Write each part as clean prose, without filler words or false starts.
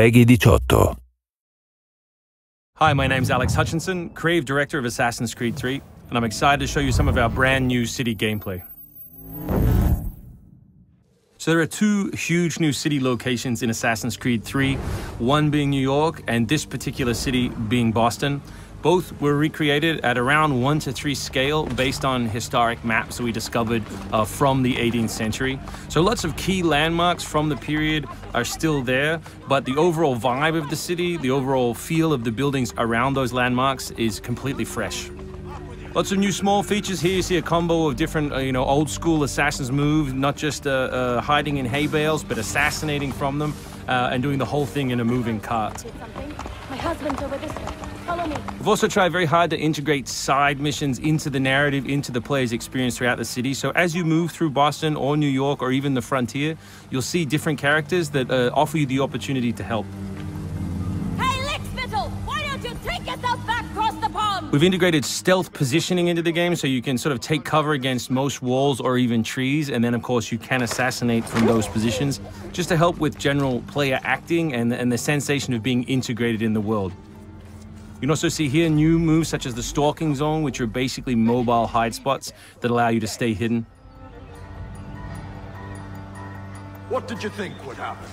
Peggy 18. Hi, my name's Alex Hutchinson, Creative Director of Assassin's Creed 3, and I'm excited to show you some of our brand new city gameplay. So there are two huge new city locations in Assassin's Creed 3, one being New York and this particular city being Boston. Both were recreated at around 1:3 scale based on historic maps that we discovered from the 18th century. So lots of key landmarks from the period are still there, but the overall vibe of the city, the overall feel of the buildings around those landmarks is completely fresh. Lots of new small features here. You see a combo of different, old school assassins moves, not just hiding in hay bales, but assassinating from them and doing the whole thing in a moving cart. My husband's over this way. Follow me. We've also tried very hard to integrate side missions into the narrative, into the player's experience throughout the city. So as you move through Boston or New York or even the frontier, you'll see different characters that offer you the opportunity to help. Hey, Lickspittle! Why don't you take yourself back across the pond? We've integrated stealth positioning into the game so you can sort of take cover against most walls or even trees, and then of course you can assassinate from those positions, just to help with general player acting and the sensation of being integrated in the world. You can also see here new moves such as the stalking zone, which are basically mobile hide spots that allow you to stay hidden. What did you think would happen?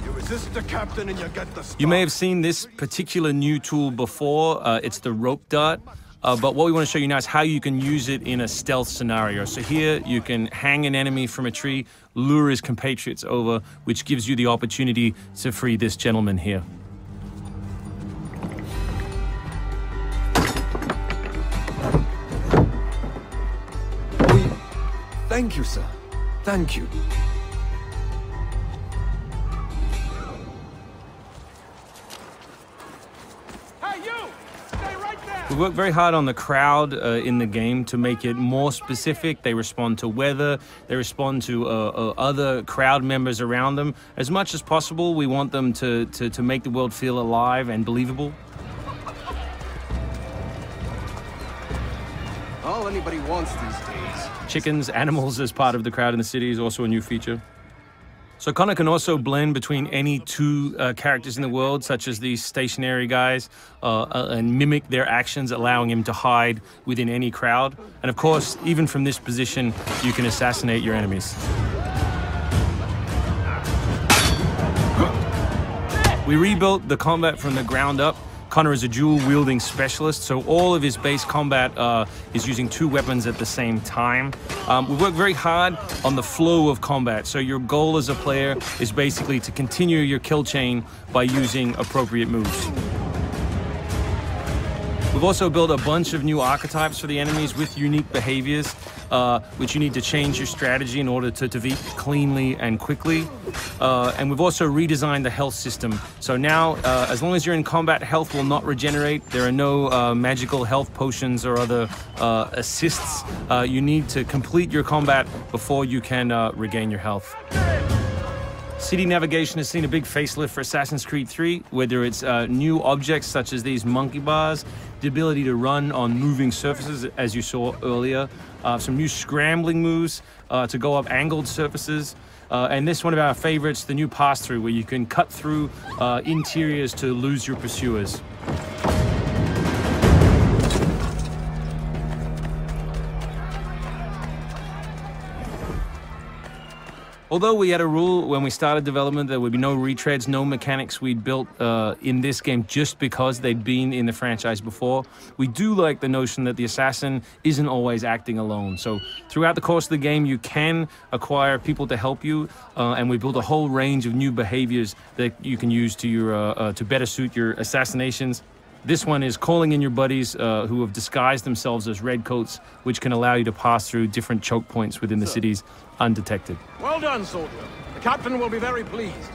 You resist the captain and you get the star. You may have seen this particular new tool before. It's the rope dart. But what we want to show you now is how you can use it in a stealth scenario. So here you can hang an enemy from a tree, lure his compatriots over, which gives you the opportunity to free this gentleman here. Thank you, sir. Thank you. Hey, you! Stay right there! We work very hard on the crowd in the game to make it more specific. They respond to weather, they respond to other crowd members around them. As much as possible, we want them to make the world feel alive and believable. All anybody wants these days. Chickens, animals as part of the crowd in the city is also a new feature. So Connor can also blend between any two characters in the world, such as these stationary guys, and mimic their actions, allowing him to hide within any crowd. And of course, even from this position, you can assassinate your enemies. We rebuilt the combat from the ground up. Connor is a dual-wielding specialist, so all of his base combat is using two weapons at the same time. We work very hard on the flow of combat, so your goal as a player is basically to continue your kill chain by using appropriate moves. We've also built a bunch of new archetypes for the enemies with unique behaviors, which you need to change your strategy in order to defeat cleanly and quickly. And we've also redesigned the health system. So now, as long as you're in combat, health will not regenerate. There are no magical health potions or other assists. You need to complete your combat before you can regain your health. City navigation has seen a big facelift for Assassin's Creed 3, whether it's new objects such as these monkey bars, the ability to run on moving surfaces, as you saw earlier, some new scrambling moves to go up angled surfaces, and this one of our favorites, the new pass-through, where you can cut through interiors to lose your pursuers. Although we had a rule when we started development, there would be no retreads, no mechanics we'd built in this game just because they'd been in the franchise before, we do like the notion that the assassin isn't always acting alone. So throughout the course of the game, you can acquire people to help you, and we built a whole range of new behaviors that you can use to better suit your assassinations. This one is calling in your buddies who have disguised themselves as redcoats, which can allow you to pass through different choke points within the cities undetected. Well done, soldier. The captain will be very pleased.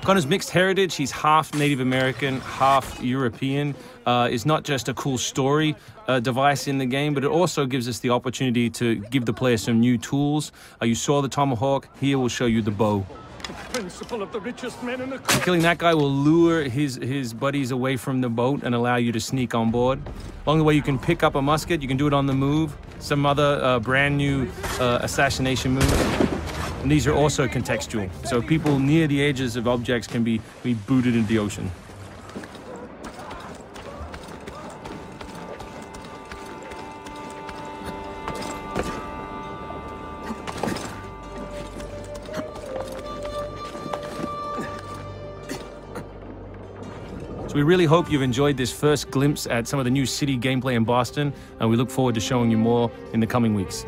Connor's mixed heritage, he's half Native American, half European, is not just a cool story device in the game, but it also gives us the opportunity to give the player some new tools. You saw the tomahawk, here we'll show you the bow. Principle of the richest men in the And country. killing that guy will lure his buddies away from the boat and allow you to sneak on board. Along the way, you can pick up a musket. You can do it on the move. Some other brand new assassination moves. And these are also contextual. So people near the edges of objects can be booted into the ocean. So we really hope you've enjoyed this first glimpse at some of the new city gameplay in Boston, and we look forward to showing you more in the coming weeks.